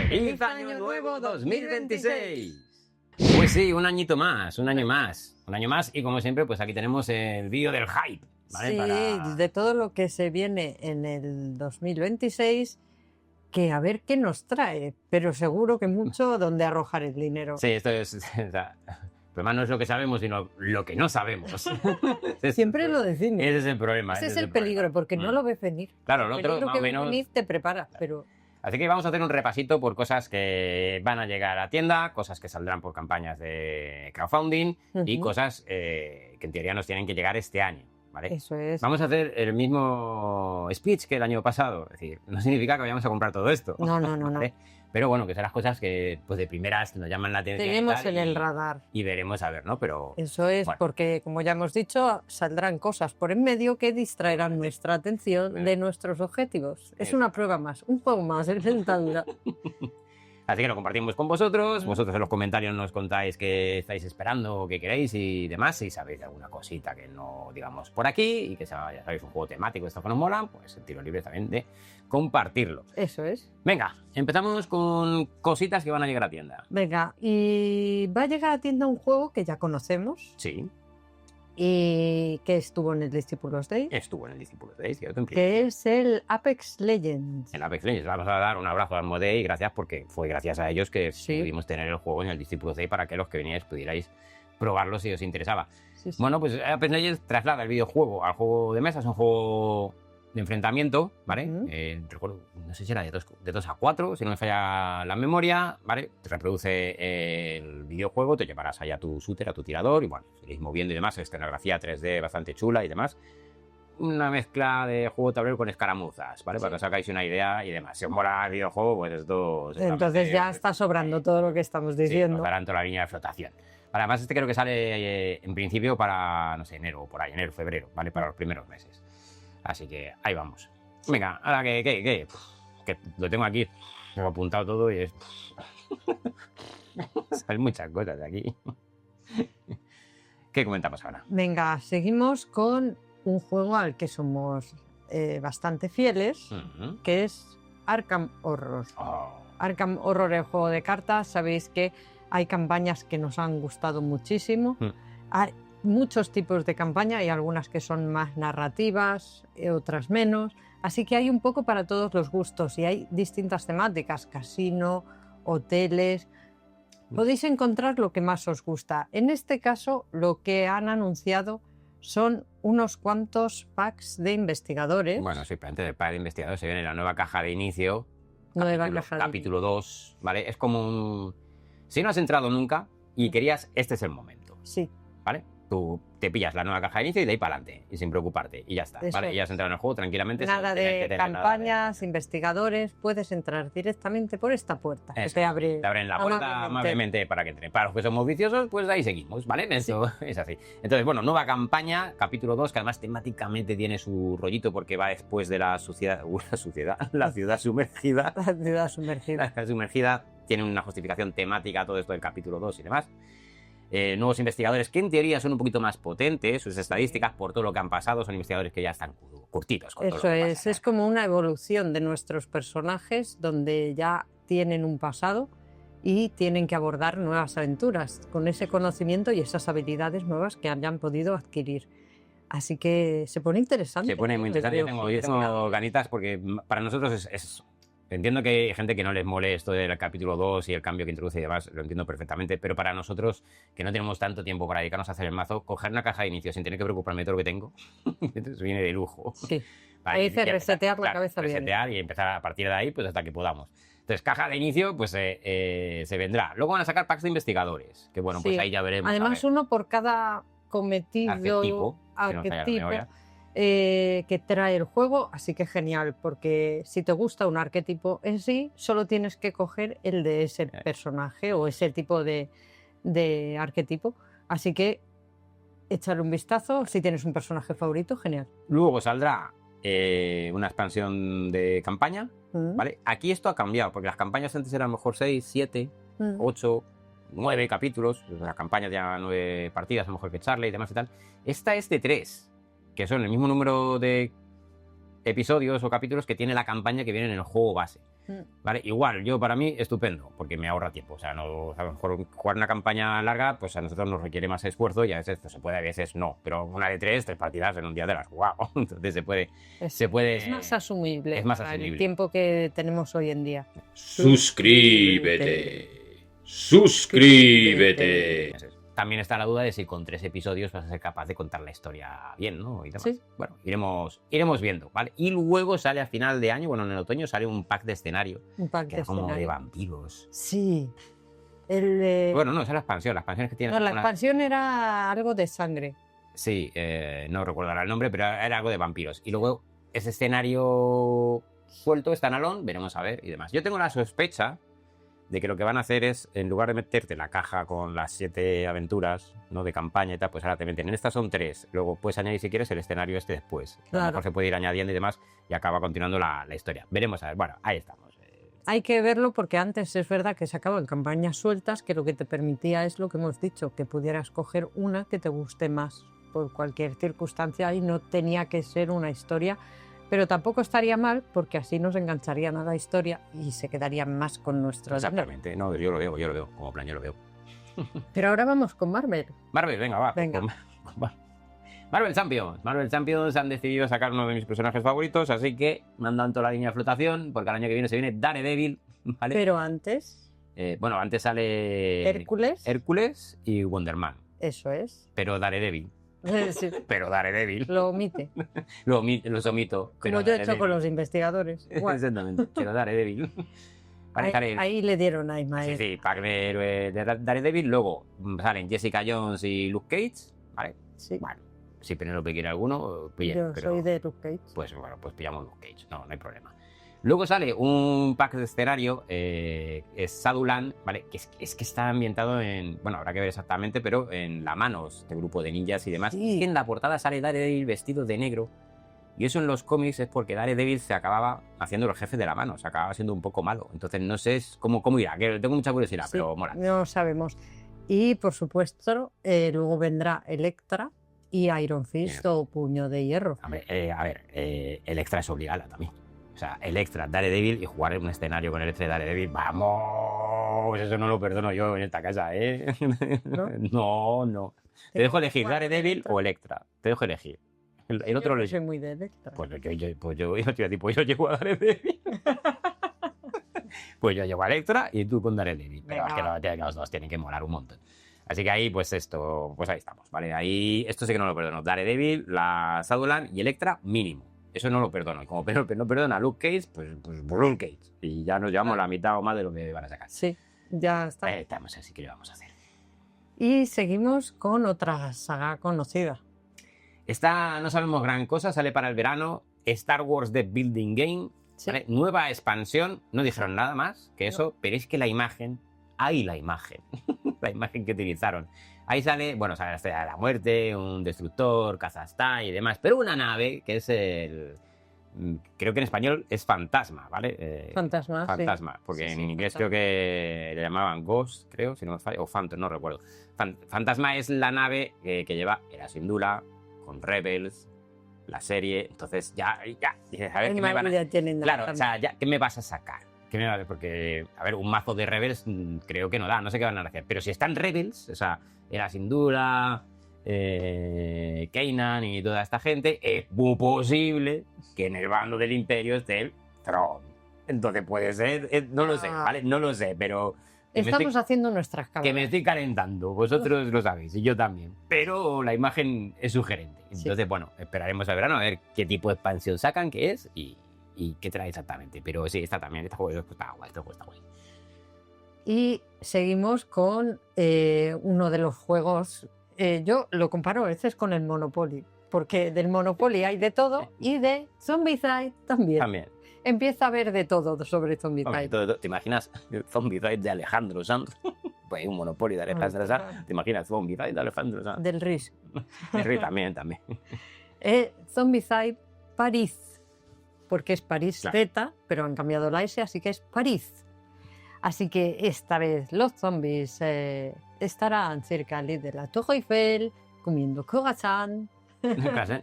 ¡Feliz Año Nuevo 2026! Pues sí, un añito más, un año más. Un año más y como siempre, pues aquí tenemos el vídeo del hype, ¿vale? Sí, de todo lo que se viene en el 2026, que a ver qué nos trae, pero seguro que mucho donde arrojar el dinero. Sí, esto es... O sea, el problema no es lo que sabemos, sino lo que no sabemos. Siempre lo decimos. Ese es el problema. Ese es el peligro, porque no lo ves venir. Claro, el el otro peligro más que o ves menos... venir te prepara, pero... Así que vamos a hacer un repasito por cosas que van a llegar a tienda, cosas que saldrán por campañas de crowdfunding y cosas que en teoría nos tienen que llegar este año, ¿vale? Eso es. Vamos a hacer el mismo speech que el año pasado, es decir, no significa que vayamos a comprar todo esto. No. ¿vale? Pero bueno, que son las cosas que pues de primeras nos llaman la atención. Tenemos en el radar. Y veremos a ver, ¿no? Pero eso es, bueno. Porque como ya hemos dicho, saldrán cosas por en medio que distraerán nuestra atención de nuestros objetivos. Es una prueba más, un juego más de dentadura. Así que lo compartimos con vosotros. Vosotros en los comentarios nos contáis qué estáis esperando, qué queréis y demás. Si sabéis de alguna cosita que no digamos por aquí y que sea, ya sabéis, un juego temático, esto que nos mola, pues sentiros libres también de compartirlo. Eso es. Venga, empezamos con cositas que van a llegar a tienda. Venga, y va a llegar a tienda un juego que ya conocemos. Sí. Y que estuvo en el Discípulos Day. Estuvo en el Discípulos Day, cierto. Que es el Apex Legends. El Apex Legends. Vamos a dar un abrazo a Asmodee y gracias porque fue gracias a ellos que pudimos tener el juego en el Discípulos Day para que los que veníais pudierais probarlo si os interesaba. Sí. Bueno, pues Apex Legends traslada el videojuego al juego de mesa. Es un juego de enfrentamiento, ¿vale? Recuerdo, no sé si era de 2 a 4, si no me falla la memoria, ¿vale? Te reproduce el videojuego, te llevarás allá a tu shooter, a tu tirador, y bueno, iréis moviendo y demás, escenografía 3D bastante chula y demás. Una mezcla de juego de tablero con escaramuzas, ¿vale? Para que os hagáis una idea y demás. Si os mola el videojuego, pues esto... Entonces ya está sobrando todo lo que estamos diciendo. Sí, os darán toda la línea de flotación. Además, creo que sale en principio para, no sé, enero, por ahí, enero, febrero, ¿vale? Para los primeros meses. Así que ahí vamos. Venga, ahora que lo tengo aquí, me he apuntado todo y es... Salen muchas cosas de aquí. ¿Qué comentamos ahora? Venga, seguimos con un juego al que somos bastante fieles, que es Arkham Horror. Arkham Horror, el juego de cartas, sabéis que hay campañas que nos han gustado muchísimo. Hay muchos tipos de campaña, hay algunas que son más narrativas, otras menos, así que hay un poco para todos los gustos y hay distintas temáticas, casino, hoteles, podéis encontrar lo que más os gusta. En este caso lo que han anunciado son unos cuantos packs de investigadores. Bueno, sí, pero antes del pack de investigadores se viene la nueva caja de inicio, capítulo 2, ¿vale? Es como un... Si no has entrado nunca y querías, este es el momento. Sí. ¿Vale? Tú te pillas la nueva caja de inicio y de ahí para adelante, y sin preocuparte, y ya está, ¿vale? Y ya has entrado en el juego tranquilamente. Nada de campañas, investigadores, puedes entrar directamente por esta puerta. Que te abren la puerta amablemente para que entren. Para los que somos viciosos, pues ahí seguimos, ¿vale? Eso es así. Entonces, bueno, nueva campaña, capítulo 2, que además temáticamente tiene su rollito porque va después de la ciudad sumergida. La ciudad sumergida. La ciudad sumergida tiene una justificación temática, todo esto del capítulo 2 y demás. Nuevos investigadores que en teoría son un poquito más potentes, sus estadísticas por todo lo que han pasado, son investigadores que ya están curtidos. Con eso todo lo que es, es como una evolución de nuestros personajes donde ya tienen un pasado y tienen que abordar nuevas aventuras con ese conocimiento y esas habilidades nuevas que hayan podido adquirir. Así que se pone interesante. Se pone muy interesante. Yo tengo ganitas porque para nosotros es entiendo que hay gente que no les mole esto del capítulo 2 y el cambio que introduce y demás, lo entiendo perfectamente, pero para nosotros, que no tenemos tanto tiempo para dedicarnos a hacer el mazo, coger una caja de inicio sin tener que preocuparme de todo lo que tengo, eso viene de lujo. Sí, ahí dice resetear la cabeza bien. Resetear y empezar a partir de ahí pues hasta que podamos. Entonces, caja de inicio, pues se vendrá. Luego van a sacar packs de investigadores, que bueno, pues ahí ya veremos. Además, uno por cada cometido, arquetipo que trae el juego, así que genial, porque si te gusta un arquetipo en sí, solo tienes que coger el de ese personaje o ese tipo de arquetipo, así que echarle un vistazo, si tienes un personaje favorito, genial. Luego saldrá una expansión de campaña, ¿vale? Aquí esto ha cambiado, porque las campañas antes eran a lo mejor 6, 7, 8, 9 capítulos, las campañas ya 9 partidas, a lo mejor que echarle y demás y tal. Esta es de 3. Que son el mismo número de episodios o capítulos que tiene la campaña que viene en el juego base. ¿Vale? Igual, para mí, estupendo, porque me ahorra tiempo. O sea, no, a lo mejor jugar una campaña larga, pues a nosotros nos requiere más esfuerzo y a veces pues, se puede, a veces no. Pero una de 3 partidas en un día te las has jugado. Entonces se puede... Es más asumible. Es más asumible. El tiempo que tenemos hoy en día. Suscríbete. También está la duda de si con 3 episodios vas a ser capaz de contar la historia bien, ¿no? Y demás. Sí. Bueno, iremos viendo, ¿vale? Y luego sale a final de año, bueno, en el otoño sale un pack de escenario. Un pack de como escenario. de vampiros. Sí. Bueno, no, esa es la expansión. La expansión es que tiene... No, la expansión era algo de sangre. Sí, no recuerdo ahora el nombre, pero era algo de vampiros. Y luego ese escenario suelto, standalone, veremos a ver y demás. Yo tengo la sospecha de que lo que van a hacer es, en lugar de meterte la caja con las 7 aventuras, ¿no?, de campaña y tal, pues ahora te meten. En estas son 3. Luego puedes añadir, si quieres, el escenario este después. Claro. A lo mejor se puede ir añadiendo y demás y acaba continuando la historia. Veremos a ver. Bueno, ahí estamos. Hay que verlo porque antes es verdad que se acaban campañas sueltas, que lo que te permitía es lo que hemos dicho, que pudieras coger una que te guste más por cualquier circunstancia y no tenía que ser una historia. Pero tampoco estaría mal porque así nos engancharían a la historia y se quedarían más con nuestro dinero. Exactamente. No, yo lo veo. Como plan, yo lo veo. Pero ahora vamos con Marvel. Marvel, venga, va. Venga. Marvel Champions. Marvel Champions han decidido sacar uno de mis personajes favoritos, así que me han dado toda la línea de flotación, porque el año que viene se viene Daredevil, ¿vale? Pero antes... bueno, antes sale... Hércules y Wonder Man. Eso es. Pero Daredevil. Sí. Pero Daredevil. Lo omite. Los omito. Como yo he hecho con los investigadores. Exactamente. Pero Daredevil. Ahí le dieron a Ismael. Sí, pack de héroe de Daredevil. Luego salen Jessica Jones y Luke Cage, ¿vale? Sí. Bueno, si Penélope quiere alguno, pues yo soy de Luke Cage. Pues bueno, pues pillamos Luke Cage, no hay problema. Luego sale un pack de escenario, es Shadowland, ¿vale? Que es que está ambientado en, bueno, habrá que ver exactamente, pero en la Manos, este grupo de ninjas y demás. Sí. Y en la portada sale Daredevil vestido de negro. Y eso en los cómics es porque Daredevil se acababa haciendo el jefe de la Mano, se acababa siendo un poco malo. Entonces no sé cómo irá, que tengo mucha curiosidad, Sí, pero mola. No sabemos. Y por supuesto, luego vendrá Elektra y Iron Fist o Puño de Hierro. Hombre, a ver, Elektra es obligada también. O sea, Elektra, Daredevil y jugar en un escenario con Elektra y Daredevil, ¡vamos! Eso no lo perdono yo en esta casa, ¿eh? No. Te dejo elegir Daredevil o Elektra. Te dejo elegir. El otro yo soy muy de Elektra. Pues yo llevo a Daredevil. Pues yo llevo a Elektra y tú con Daredevil. Pero es que los dos tienen que molar un montón. Así que ahí, pues ahí estamos, ¿vale? Ahí, esto sí que no lo perdono. Daredevil, la Shadowland y Elektra, mínimo. Eso no lo perdono. Y como no perdona a Luke Cage, pues Luke Cage. Y ya nos llevamos la mitad o más de lo que van a sacar. Sí, ya está. Estamos así que lo vamos a hacer. Y seguimos con otra saga conocida. Esta no sabemos gran cosa, sale para el verano. Star Wars The Building Game. Sí. ¿Vale? Nueva expansión. No dijeron nada más que eso, pero es que la imagen... la imagen que utilizaron. Ahí sale la Estrella de la Muerte, un destructor, Kazajstán y demás, pero una nave que es creo que en español es Fantasma, ¿vale? Fantasma, porque sí, en inglés Fantasma. creo que le llamaban Ghost, creo, si no me falla, o Phantom, no recuerdo. Fantasma es la nave que lleva Hera Syndulla, con Rebels, la serie, entonces ya, dices, a ver, ¿qué me van a... Claro, o sea, ¿qué me vas a sacar? Porque, a ver, un mazo de Rebels creo que no da, no sé qué van a hacer. Pero si están Rebels, o sea, Hera Syndulla, Kanan y toda esta gente, es muy posible que en el bando del Imperio esté el Thrawn. Entonces puede ser, no lo sé, ¿vale? No lo sé, pero... Estamos haciendo nuestras cámaras. Que me estoy calentando, vosotros lo sabéis, y yo también. Pero la imagen es sugerente. Entonces, bueno, esperaremos al verano a ver qué tipo de expansión sacan, qué es y qué trae exactamente. Pero sí, este juego está guay. Y seguimos con uno de los juegos, yo lo comparo a veces con el Monopoly, porque del Monopoly hay de todo y de Zombicide también. Empieza a haber de todo sobre Zombicide. ¿Te imaginas Zombicide de Alejandro Sanz? Pues un Monopoly de Alejandro Sanz. ¿Te imaginas Zombicide de Alejandro Sanz? Del RIS. Del RIS también. Zombicide París, porque es París Claro. Z, pero han cambiado la S, así que es París. Así que esta vez los zombies estarán cerca de la Torre Eiffel, comiendo croissant.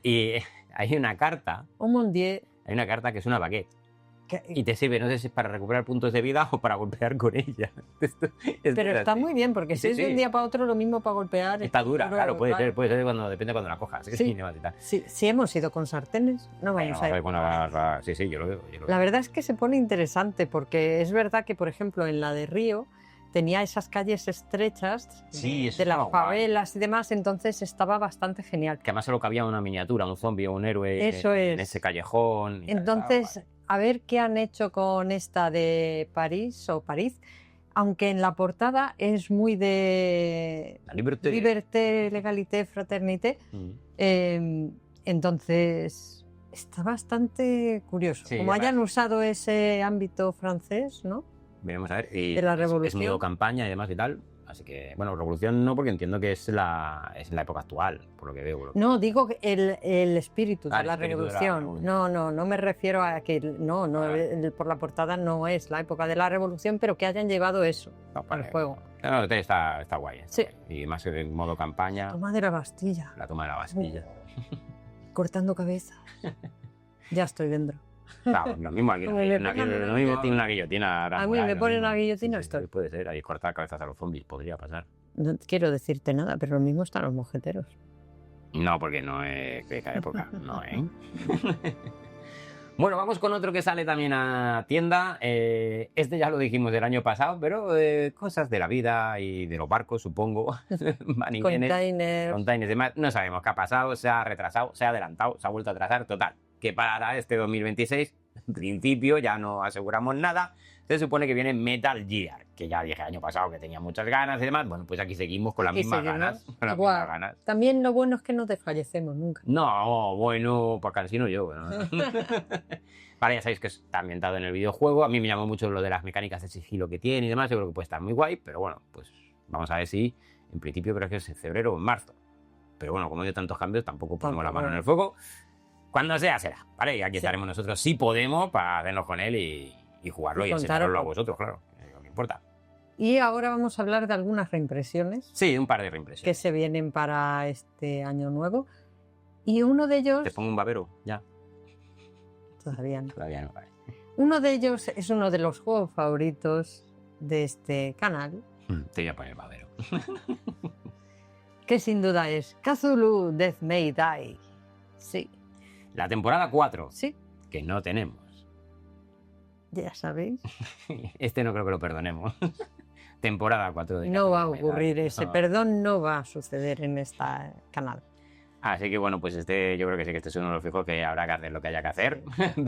Y hay una carta Oh mon Dieu. que es una baguette. Y te sirve, no sé si es para recuperar puntos de vida o para golpear con ella. Pero está muy bien, porque si es de un día para otro lo mismo para golpear. Está dura, claro, puede ser depende cuando la cojas. Si hemos ido con sartenes, no vamos a ir. Sí, yo lo veo. La verdad es que se pone interesante, porque es verdad que, por ejemplo, en la de Río tenía esas calles estrechas de las favelas y demás, entonces estaba bastante genial. Que además solo cabía una miniatura, un zombie o un héroe en ese callejón. Entonces, a ver qué han hecho con esta de París, aunque en la portada es muy de liberté, legalité, fraternité. Entonces, está bastante curioso. Como hayan usado ese ámbito francés, ¿no? Veremos a ver. Y de la revolución. Es medio campaña y demás y tal. Así que, bueno, revolución no, porque entiendo que es en la época actual, por lo que veo. No, digo el espíritu de la revolución. No me refiero a que... No, por la portada no es la época de la revolución, pero que hayan llevado eso al juego. No, está guay. Sí. Y más que en modo campaña. La toma de la Bastilla. La toma de la Bastilla. Cortando cabezas. Ya estoy dentro. Claro, lo mismo aquí. Lo mismo tiene una guillotina. A mí me ponen una guillotina, estoy. Puede ser, ahí cortar cabezas a los zombies, podría pasar. No quiero decirte nada, pero lo mismo están los mosqueteros. No, porque no es de esta época, no, ¿eh? Bueno, vamos con otro que sale también a tienda. Este ya lo dijimos del año pasado, pero cosas de la vida y de los barcos, supongo. Containers y demás. No sabemos qué ha pasado, se ha retrasado, se ha adelantado, se ha vuelto a atrasar. Total, que para este 2026, en principio, ya no aseguramos nada. Se supone que viene Metal Gear, que ya dije el año pasado que tenía muchas ganas y demás. Bueno, pues aquí seguimos con las mismas ganas. También lo bueno es que no desfallecemos nunca. No, bueno, para cansino yo. Bueno. Vale, ya sabéis que está ambientado en el videojuego. A mí me llamó mucho lo de las mecánicas de sigilo que tiene y demás. Yo creo que puede estar muy guay, pero bueno, pues vamos a ver si en principio creo que es en febrero o en marzo. Pero bueno, como hay tantos cambios, tampoco ponemos la mano en el fuego. Cuando sea, será. ¿Vale? Y aquí estaremos nosotros, si podemos, para hacernos con él y jugarlo y enseñarlo a vosotros, claro, lo que importa. Y ahora vamos a hablar de algunas reimpresiones. Sí, un par de reimpresiones. Que se vienen para este año nuevo. Y uno de ellos... ¿Te pongo un babero? Ya. Todavía no. Todavía no, vale. Uno de ellos es uno de los juegos favoritos de este canal. Te voy a poner babero. Que sin duda es Cthulhu Death May Die. Sí. La temporada 4. Sí. Que no tenemos. Ya sabéis. Este no creo que lo perdonemos. Temporada 4 de No va a ocurrir ese perdón, no va a suceder en este canal. Así que bueno, pues yo creo que sí que este es uno de los fijos que habrá que hacer lo que haya que hacer,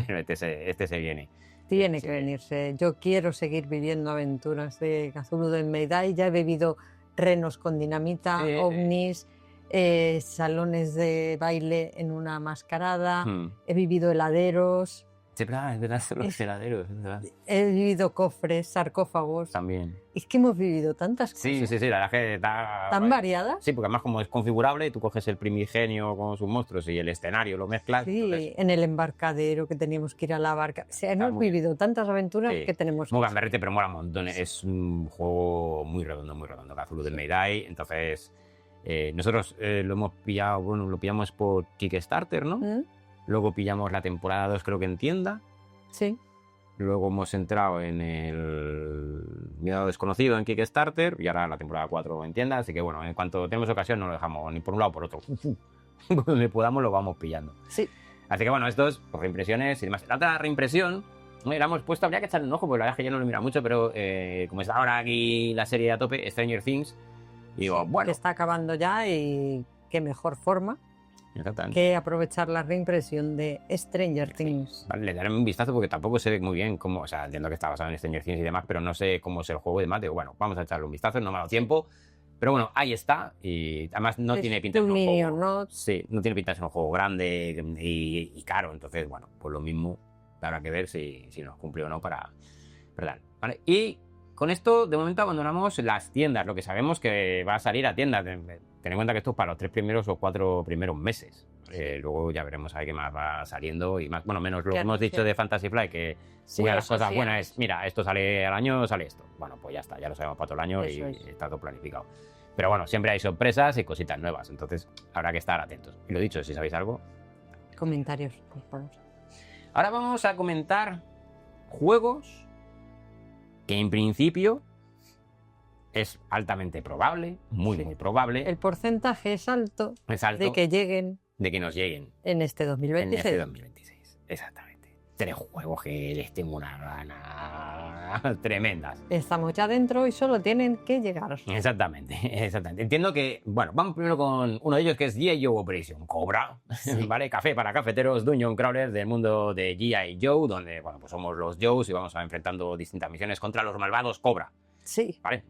pero este se viene. Tiene que venirse. Yo quiero seguir viviendo aventuras de Cthulhu del Meidai. Ya he vivido renos con dinamita, ovnis, salones de baile en una mascarada, he vivido heladeros. Es verdad, son los heladeros. He vivido cofres, sarcófagos. También. Es que hemos vivido tantas cosas. Sí, la verdad es que está... ¿Tan variadas? Sí, porque además como es configurable, tú coges el primigenio con sus monstruos y el escenario lo mezclas. Sí, entonces... en el embarcadero que teníamos que ir a la barca. O sea, hemos vivido tantas aventuras que tenemos... Muy gamberrete, pero mola un montón. Es un juego muy redondo, Cthulhu del Meidai. Entonces, nosotros lo hemos pillado, bueno, lo pillamos por Kickstarter, ¿no? Luego pillamos la temporada 2, creo que en tienda. Sí. Luego hemos entrado en el Miedo Desconocido en Kickstarter y ahora la temporada 4 en tienda. Así que bueno, en cuanto tenemos ocasión no lo dejamos ni por un lado o por otro. Donde podamos lo vamos pillando. Sí. Así que bueno, estos, pues, reimpresiones y demás. La otra reimpresión, la hemos puesto, habría que echarle un ojo, porque la verdad es que yo no lo he mirado mucho, pero como está ahora aquí la serie a tope, Stranger Things, y digo, bueno... Que está acabando ya y qué mejor forma que aprovechar la reimpresión de Stranger Things. Vale, le daré un vistazo porque tampoco sé muy bien cómo, o sea, entiendo que está basado en Stranger Things y demás, pero no sé cómo es el juego y demás. Digo, bueno, vamos a echarle un vistazo, no me ha dado tiempo, pero bueno, ahí está y además no tiene pinta de ser un juego... ¿no? Sí, no tiene pinta de ser un juego grande y caro, entonces, bueno, pues lo mismo habrá que ver si nos cumple o no para dar. ¿Vale? Y con esto, de momento, abandonamos las tiendas, lo que sabemos que va a salir a tiendas. Ten en cuenta que esto es para los 3 primeros o 4 primeros meses. Luego ya veremos a ver qué más va saliendo y más. Bueno, menos lo que hemos dicho de Fantasy Flight, que una de las cosas buenas es, mira, esto sale al año, sale esto. Bueno, pues ya está, ya lo sabemos para todo el año y está todo planificado. Pero bueno, siempre hay sorpresas y cositas nuevas, entonces habrá que estar atentos. Y lo dicho, si sabéis algo... Comentarios, por favor. Ahora vamos a comentar juegos que en principio es altamente probable, muy probable. El porcentaje es alto de que lleguen. De que nos lleguen. En este 2026. En este 2026, exactamente. 3 juegos que les tengo una gana tremendas. Estamos ya dentro y solo tienen que llegar. Exactamente. Entiendo que, bueno, vamos primero con uno de ellos que es G.I. Joe Operation Cobra, ¿vale? Café para cafeteros, Dungeon Crawler del mundo de G.I. Joe, donde, bueno, pues somos los Joes y vamos enfrentando distintas misiones contra los malvados Cobra. Sí. ¿Vale?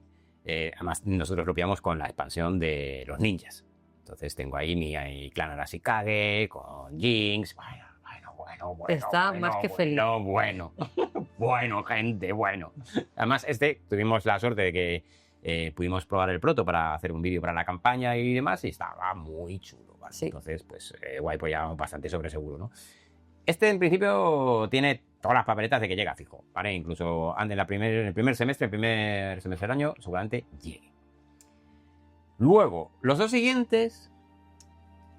Además, nosotros lo pillamos con la expansión de los ninjas. Entonces tengo ahí mi clan Arashikage con Jinx. Bueno. Está más que feliz. Bueno, gente, bueno. Además, tuvimos la suerte de que pudimos probar el proto para hacer un vídeo para la campaña y demás, y estaba muy chulo, ¿vale? Sí. Entonces, pues, guay, pues ya bastante sobre seguro, ¿no? En principio, tiene todas las papeletas de que llega fijo, ¿vale? Incluso en el primer semestre del año, seguramente llegue. Luego, los dos siguientes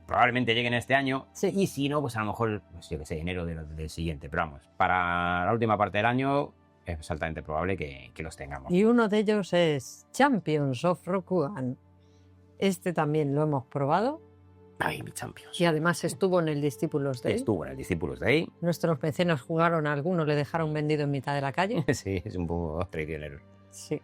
probablemente lleguen este año, y si no, pues a lo mejor, pues yo que sé, enero del siguiente. Pero vamos, para la última parte del año es altamente probable que los tengamos. Y uno de ellos es Champions of Rokugan. Este también lo hemos probado. Ay, mi Champions. Y además estuvo en el Discípulos Day. Estuvo en el Discípulos Day. Nuestros mecenas jugaron a algunos, le dejaron vendido en mitad de la calle. Sí, es un poco traicionero. Sí.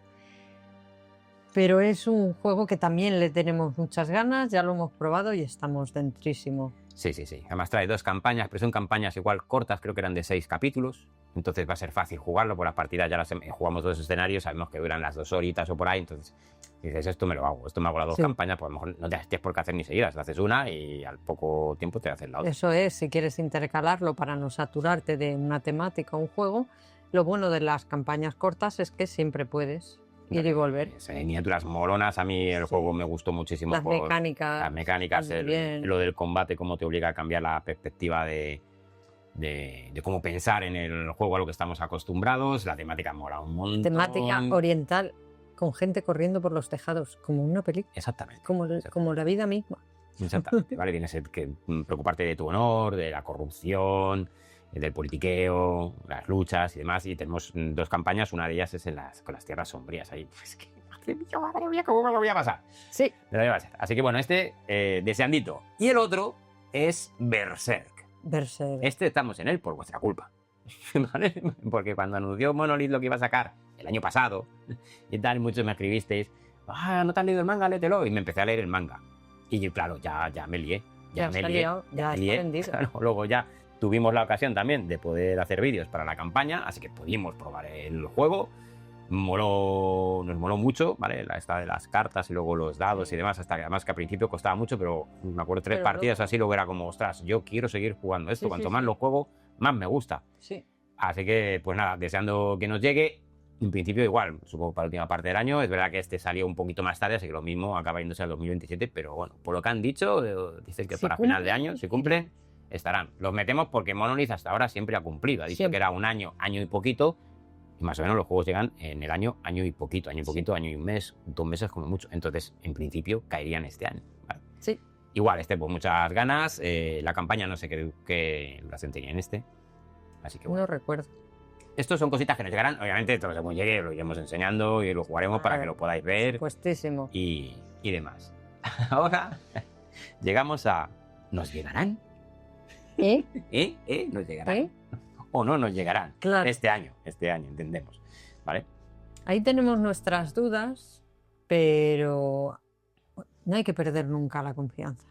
Pero es un juego que también le tenemos muchas ganas, ya lo hemos probado y estamos dentrísimo. Sí. Además trae 2 campañas, pero son campañas igual cortas, creo que eran de 6 capítulos. Entonces va a ser fácil jugarlo, por las partidas ya jugamos 2 escenarios, sabemos que duran las 2 horitas o por ahí, entonces dices, esto me hago las 2 campañas, pues a lo mejor no tienes por qué hacer ni seguidas, te haces una y al poco tiempo te haces la otra. Eso es, si quieres intercalarlo para no saturarte de una temática o un juego, lo bueno de las campañas cortas es que siempre puedes ir y volver. Miniaturas molonas, a mí el juego me gustó muchísimo. Las mecánicas, lo del combate, cómo te obliga a cambiar la perspectiva de cómo pensar en el juego a lo que estamos acostumbrados. La temática mola un montón. Temática oriental, con gente corriendo por los tejados, como una película. Exactamente. Como la vida misma. Exactamente, ¿vale? Tienes que preocuparte de tu honor, de la corrupción, del politiqueo, las luchas y demás. Y tenemos 2 campañas, una de ellas es con las tierras sombrías. Ahí, pues que, madre mía, ¿cómo me lo voy a pasar? Sí. Me lo voy a pasar. Así que bueno, deseandito. Y el otro es Berserk. Estamos en él por vuestra culpa. ¿Vale? Porque cuando anunció Monolith lo que iba a sacar el año pasado y tal, muchos me escribisteis, ¿no te has leído el manga? Léetelo. Y me empecé a leer el manga. Y claro, ya me lié. Ya está vendido. Claro, luego ya tuvimos la ocasión también de poder hacer vídeos para la campaña, así que pudimos probar el juego. Nos moló mucho, ¿vale? Esta de las cartas y luego los dados y demás, hasta que además que al principio costaba mucho, pero me acuerdo 3 partidas así, luego era como, ostras, yo quiero seguir jugando esto, cuanto más lo juego, más me gusta. Sí. Así que, pues nada, deseando que nos llegue. En principio igual, supongo para la última parte del año. Es verdad que salió un poquito más tarde, así que lo mismo acaba yéndose al 2027, pero bueno, por lo que han dicho, dicen que para final de año, si cumplen, estarán. Los metemos porque Monolith hasta ahora siempre ha cumplido. Ha dicho que era un año y poquito, y más o menos los juegos llegan en el año y poquito, año y un mes, 2 meses como mucho. Entonces, en principio, caerían este año, ¿vale? Sí. Igual, pues muchas ganas. La campaña no sé qué duración tenía en así que bueno. No recuerdo. Estos son cositas que nos llegarán. Obviamente, todo según llegue lo iremos enseñando y lo jugaremos para que lo podáis ver. Puestísimo. Y demás. Ahora llegamos a... ¿Nos llegarán? ¿Nos llegarán? O no nos llegarán. Claro. Este año, entendemos. ¿Vale? Ahí tenemos nuestras dudas, pero no hay que perder nunca la confianza.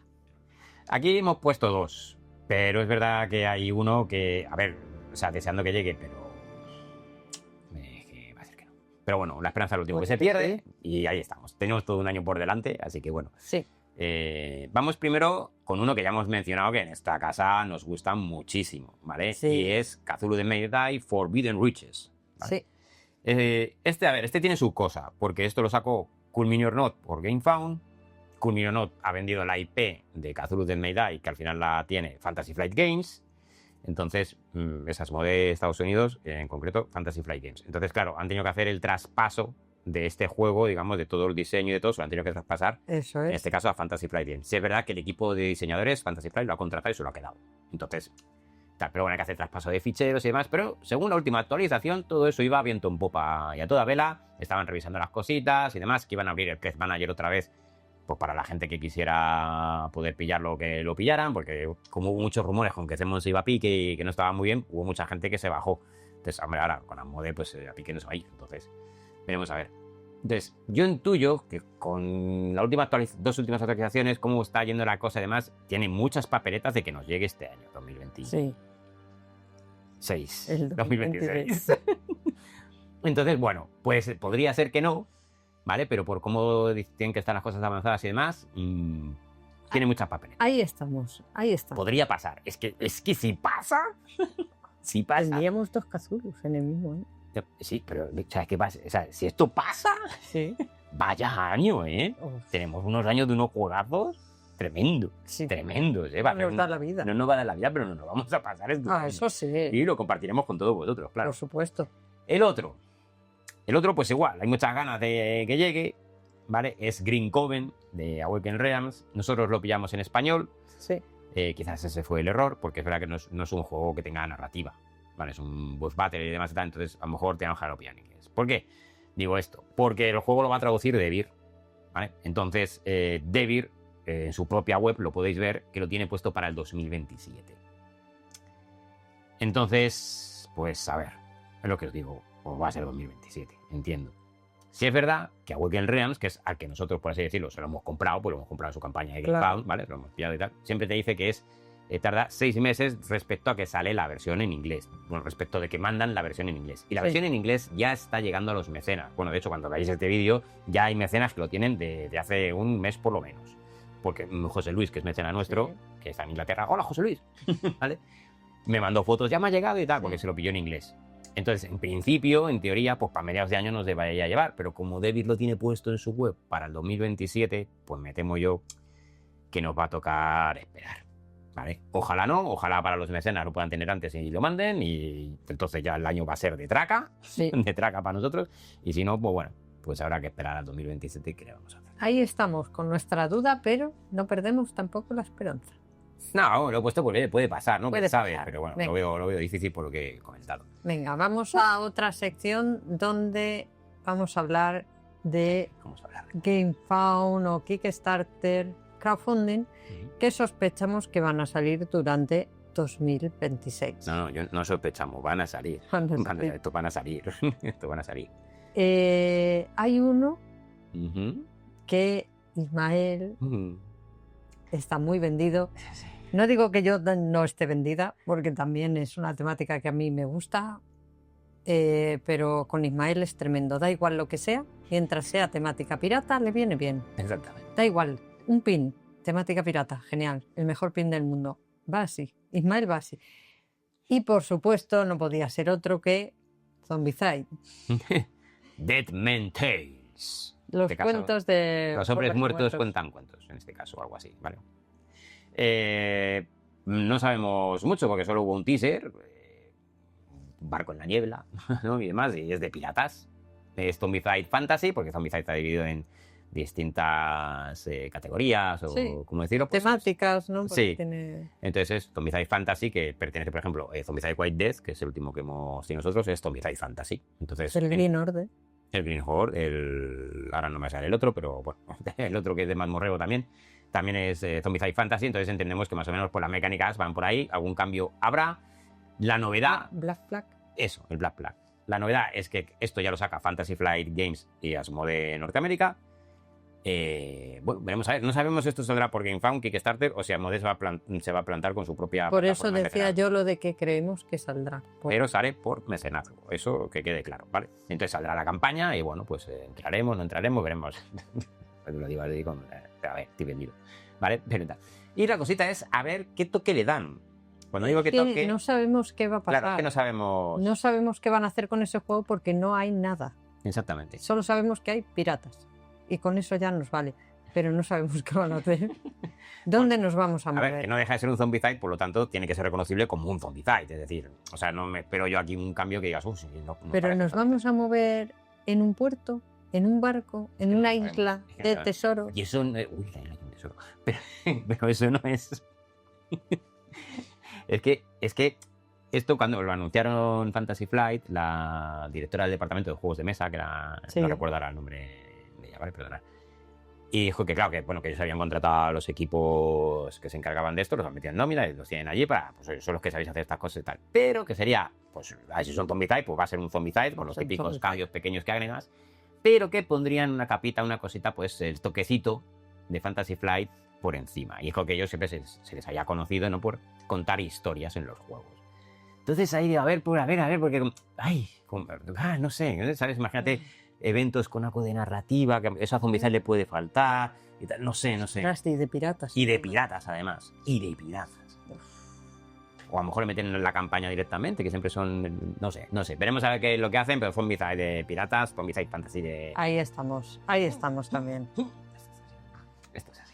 Aquí hemos puesto 2, pero es verdad que hay uno que, a ver, o sea, deseando que llegue, pero va a ser que no. Pero bueno, la esperanza es lo último que se pierde y ahí estamos. Tenemos todo un año por delante, así que bueno. Sí. Vamos primero con uno que ya hemos mencionado que en esta casa nos gusta muchísimo, ¿vale? Sí. Y es Cthulhu The May Die Forbidden Riches, ¿vale? Sí. Este tiene su cosa, porque esto lo sacó Cool Mini or Not por GameFound. Cool Mini or Not ha vendido la IP de Cthulhu The May Die, que al final la tiene Fantasy Flight Games. Entonces, esa es de Estados Unidos, en concreto Fantasy Flight Games. Entonces, claro, han tenido que hacer el traspaso de este juego, digamos, de todo el diseño y de todo, se lo han tenido que traspasar, eso es. En este caso, a Fantasy Flight Games. Sí, es verdad que el equipo de diseñadores, Fantasy Flight, lo ha contratado y se lo ha quedado. Entonces, Pero bueno, hay que hacer traspaso de ficheros y demás. Pero según la última actualización, todo eso iba viento en popa y a toda vela. Estaban revisando las cositas y demás, que iban a abrir el Quest Manager otra vez, pues para la gente que quisiera poder pillarlo, que lo pillaran, porque como hubo muchos rumores con que Zemmour se iba a pique y que no estaba muy bien, hubo mucha gente que se bajó. Entonces, hombre, ahora con Asmodee, pues a pique no se va a ir. Entonces, veremos a ver. Entonces, yo intuyo que con las dos últimas actualizaciones, cómo está yendo la cosa y demás, tiene muchas papeletas de que nos llegue este año, 2026. Sí. El 2026. Entonces, bueno, pues podría ser que no, ¿vale? Pero por cómo tienen que estar las cosas avanzadas y demás, tiene muchas papeletas. Ahí estamos. Podría pasar. Es que si pasa, si pasa. Tendríamos 2 Cthulhus en el mismo año. Sí, pero ¿sabes qué pasa? O sea, si esto pasa, sí. Vaya año, ¿eh? Tenemos unos años de unos juegazos tremendos. Sí. Tremendos, ¿eh? No nos da la vida. No nos va a dar la vida, pero nos lo vamos a pasar estupendo. Eso sí. Y lo compartiremos con todos vosotros, claro. Por supuesto. El otro, pues igual, hay muchas ganas de que llegue, ¿vale? Es Green Coven de Awakened Realms. Nosotros lo pillamos en español. Sí. Quizás ese fue el error, porque es verdad que no es un juego que tenga narrativa. Vale, es un boss battle y demás y tal, entonces a lo mejor te enoja lo pillar en inglés. ¿Por qué digo esto? Porque el juego lo va a traducir Devir, ¿vale? Entonces, Devir, en su propia web, lo podéis ver, que lo tiene puesto para el 2027. Entonces, pues a ver, es lo que os digo, pues va a ser 2027, entiendo. Si es verdad que Awakened Realms, que es al que nosotros, por así decirlo, se lo hemos comprado, pues lo hemos comprado en su campaña de GameFound, ¿vale? Lo hemos pillado y tal, siempre te dice que es tarda 6 meses respecto a que sale la versión en inglés. Bueno, respecto de que mandan la versión en inglés. Y la versión en inglés ya está llegando a los mecenas. Bueno, de hecho, cuando veáis este vídeo, ya hay mecenas que lo tienen de hace un mes por lo menos. Porque José Luis, que es mecena nuestro, que está en Inglaterra, hola José Luis, ¿vale? Me mandó fotos, ya me ha llegado y tal, porque se lo pilló en inglés. Entonces, en principio, en teoría, pues para mediados de año nos debería llevar. Pero como David lo tiene puesto en su web para el 2027, pues me temo yo que nos va a tocar esperar. ¿Vale? Ojalá no, ojalá para los mecenas lo puedan tener antes y lo manden, y entonces ya el año va a ser de traca, de traca para nosotros, y si no, pues bueno, pues habrá que esperar al 2027 que le vamos a hacer. Ahí estamos con nuestra duda, pero no perdemos tampoco la esperanza. No, lo he puesto porque puede pasar, ¿no? Puede sabe, pasar. pero bueno, lo veo difícil por lo que he comentado. Venga, vamos a otra sección donde vamos a hablar de GameFound o Kickstarter, crowdfunding, que sospechamos que van a salir durante 2026. No, yo no sospechamos, van a salir. Esto van a salir. Esto van a salir. Hay uno que Ismael está muy vendido. No digo que yo no esté vendida, porque también es una temática que a mí me gusta, pero con Ismael es tremendo. Da igual lo que sea, mientras sea temática pirata, le viene bien. Exactamente. Da igual, un pin, temática pirata, genial, el mejor pin del mundo. Va así, Ismael va así. Y por supuesto, no podía ser otro que Zombicide. Dead Man Tales. Los cuentos de... Los hombres muertos cuentan cuentos, en este caso, o algo así, ¿vale? No sabemos mucho porque solo hubo un teaser, un barco en la niebla, ¿no? Y demás, y es de piratas. Es Zombicide Fantasy, porque Zombicide está dividido en distintas categorías o ¿cómo decirlo? Pues temáticas, ¿no? Porque sí. Entonces es Zombicide Fantasy, que pertenece, por ejemplo, Zombicide White Death, que es el último que hemos tenido nosotros, es Zombicide Fantasy. Entonces, el Green Horde. El Green Horde, ahora no me sale el otro, pero bueno, el otro que es de mazmorreo también es Zombicide Fantasy, entonces entendemos que más o menos pues, las mecánicas van por ahí, algún cambio habrá. La novedad... Black Flag. Eso, el Black Flag. La novedad es que esto ya lo saca Fantasy Flight Games y Asmodee Norteamérica. Bueno, veremos a ver. No sabemos si esto saldrá por GameFound, Kickstarter, o si Asmodee se va a plantar con su propia... Por eso decía yo lo de que creemos que saldrá. Pero sale por mecenazgo, eso que quede claro, ¿vale? Entonces saldrá la campaña y bueno, pues entraremos, no entraremos, veremos. Lo digo, a ver, estoy vendido, ¿vale? Y la cosita es a ver qué toque le dan. Cuando digo que toque... No sabemos qué va a pasar. Claro, es que no sabemos... No sabemos qué van a hacer con ese juego porque no hay nada. Exactamente. Solo sabemos que hay piratas. Y con eso ya nos vale. Pero no sabemos qué van a hacer. ¿Dónde nos vamos a mover? A ver, que no deja de ser un Zombicide, por lo tanto, tiene que ser reconocible como un Zombicide. Es decir, o sea, no me espero yo aquí un cambio que digas, sí, no. Pero nos vamos a mover en un puerto, en un barco, en una isla de tesoro. Y eso no es... Uy, la isla de tesoro. Pero eso no es... Es que esto cuando lo anunciaron Fantasy Flight, la directora del departamento de juegos de mesa, que era, no recuerdo ahora el nombre de ella, ¿vale? Perdonad. Y dijo que claro, que ellos habían contratado a los equipos que se encargaban de esto, los han metido en nómina y los tienen allí para, pues son los que sabéis hacer estas cosas y tal. Pero que sería, pues, a ver si son Zombicide, pues va a ser un Zombicide con los típicos cambios pequeños que agregas, pero que pondrían una capita, una cosita, pues el toquecito de Fantasy Flight por encima. Y dijo que ellos siempre se les había conocido, ¿no?, por contar historias en los juegos. Entonces ahí digo, a ver, porque, no sé, ¿sabes? Imagínate eventos con algo de narrativa, que eso a Zombicide le puede faltar, y tal, no sé. Y de piratas. Y de piratas, además. Y de piratas. O a lo mejor le meten en la campaña directamente, que siempre son, no sé. Veremos a ver qué es lo que hacen, pero Zombicide de piratas, Zombicide Fantasy de... Ahí estamos también. Esto es así.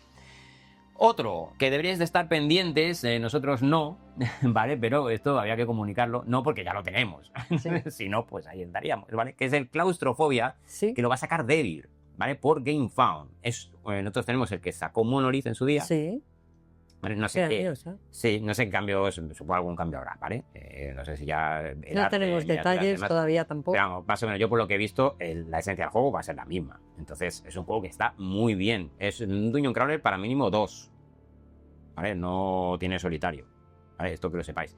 Otro que deberíais de estar pendientes, nosotros no, ¿vale? Pero esto había que comunicarlo, no porque ya lo tenemos, si no, pues ahí estaríamos, ¿vale? Que es el Claustrofobia, que lo va a sacar Devir, ¿vale? Por GameFound. Nosotros tenemos el que sacó Monolith en su día. Sí. ¿Vale? No sé qué. Sí, no sé qué cambios, supongo algún cambio habrá, ¿vale? No sé si ya... No tenemos detalles todavía tampoco. Pero vamos, más o menos, yo por lo que he visto, la esencia del juego va a ser la misma. Entonces, es un juego que está muy bien. Es un Dungeon Crawler para mínimo 2. ¿Vale? No tiene solitario. ¿Vale? Esto que lo sepáis.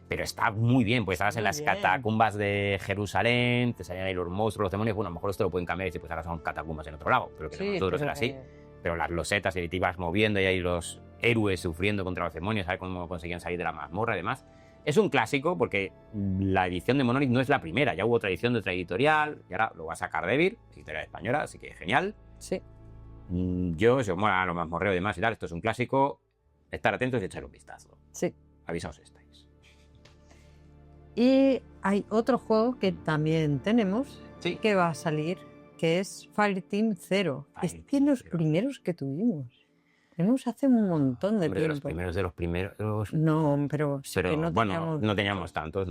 Pero está muy bien, pues estabas en las catacumbas de Jerusalén, te salían ahí los monstruos, los demonios. Bueno, a lo mejor esto lo pueden cambiar y pues ahora son catacumbas en otro lado. Pero que nosotros era así. Pero las losetas y te ibas moviendo y ahí los héroes sufriendo contra los demonios, a ver cómo conseguían salir de la mazmorra y demás. Es un clásico porque la edición de Monolith no es la primera, ya hubo otra edición de otra editorial y ahora lo va a sacar Devir, editorial española, así que genial. Sí. Yo, si os mola lo mazmorreo y demás y tal, esto es un clásico, estar atentos y echar un vistazo. Sí. Avisaos estáis. Y hay otro juego que también tenemos, que va a salir, que es Fireteam Zero. Este es los primeros que tuvimos. Tenemos hace un montón de tiempo. De los primeros. No, pero que no teníamos tantos.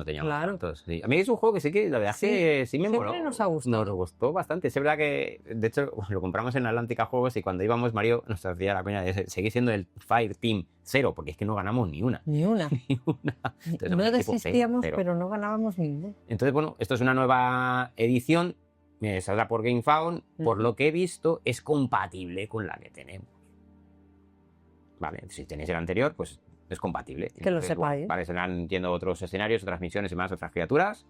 Sí. A mí es un juego que sí que la verdad que sí me moló. Nos ha gustado. Nos gustó bastante. Es verdad que, de hecho, lo compramos en Atlántica Juegos y cuando íbamos, Mario nos hacía la pena de seguir siendo el Fireteam Zero, porque es que no ganamos ni una. Entonces, no desistíamos, pero no ganábamos ninguna. Entonces, bueno, esto es una nueva edición. Saldrá por GameFound. Por lo que he visto, es compatible con la que tenemos. Vale, si tenéis el anterior, pues es compatible. Que lo sepáis. Vale, serán, entiendo, otros escenarios, otras misiones y más, otras criaturas.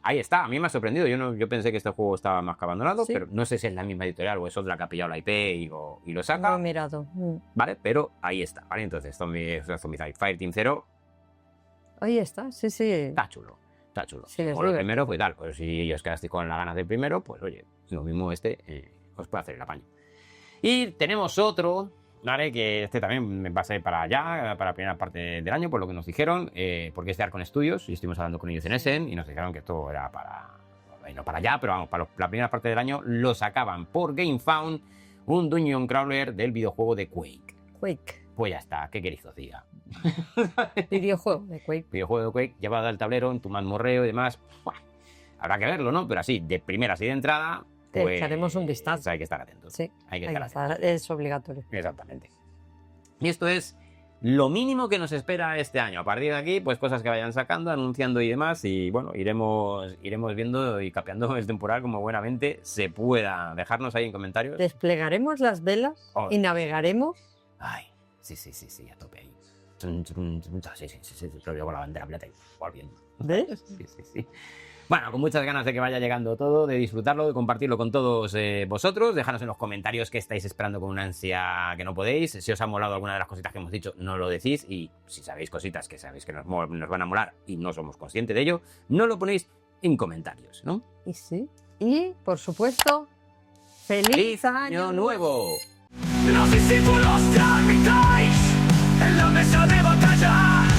Ahí está, a mí me ha sorprendido. Yo pensé que este juego estaba más que abandonado, pero no sé si es la misma editorial o es otra que ha pillado la IP y lo saca. No he mirado. Vale, pero ahí está, ¿vale? Entonces, Zombicide Fireteam Zero. Ahí está, sí. Está chulo. Sí, por el primero, pues tal. Pues si os quedasteis con las ganas del primero, pues oye, lo mismo os puede hacer el apaño. Y tenemos otro, ¿vale? Que este también va a ser para allá, para la primera parte del año, por lo que nos dijeron, porque es de Arcon Studios, y estuvimos hablando con ellos en Essen, y nos dijeron que esto era no para allá, pero vamos, para la primera parte del año lo sacaban por GameFound, un Dungeon Crawler del videojuego de Quake. Pues ya está, ¿qué queréis que os diga? Videojuego de Quake. Videojuego de Quake, llevado al tablero, en tu mazmorreo y demás. ¡Buah! Habrá que verlo, ¿no? Pero así, de primera, así de entrada, pues echaremos un vistazo. Hay que estar atentos. Sí, hay que estar atentos. Es obligatorio. Exactamente. Y esto es lo mínimo que nos espera este año. A partir de aquí, pues cosas que vayan sacando, anunciando y demás. Y bueno, iremos viendo y capeando el temporal como buenamente se pueda. Dejarnos ahí en comentarios. Desplegaremos las velas y navegaremos. Ay, sí, a tope ahí. Sí, lo veo con la bandera plata y volviendo. ¿Ves? Sí. Bueno, con muchas ganas de que vaya llegando todo, de disfrutarlo, de compartirlo con todos vosotros. Dejadnos en los comentarios qué estáis esperando con una ansia que no podéis. Si os ha molado alguna de las cositas que hemos dicho, no lo decís. Y si sabéis cositas que sabéis que nos van a molar y no somos conscientes de ello, no lo ponéis en comentarios, ¿no? Y sí. Y, por supuesto, ¡Feliz Año Nuevo! Los discípulos de Armitage en la mesa de batalla.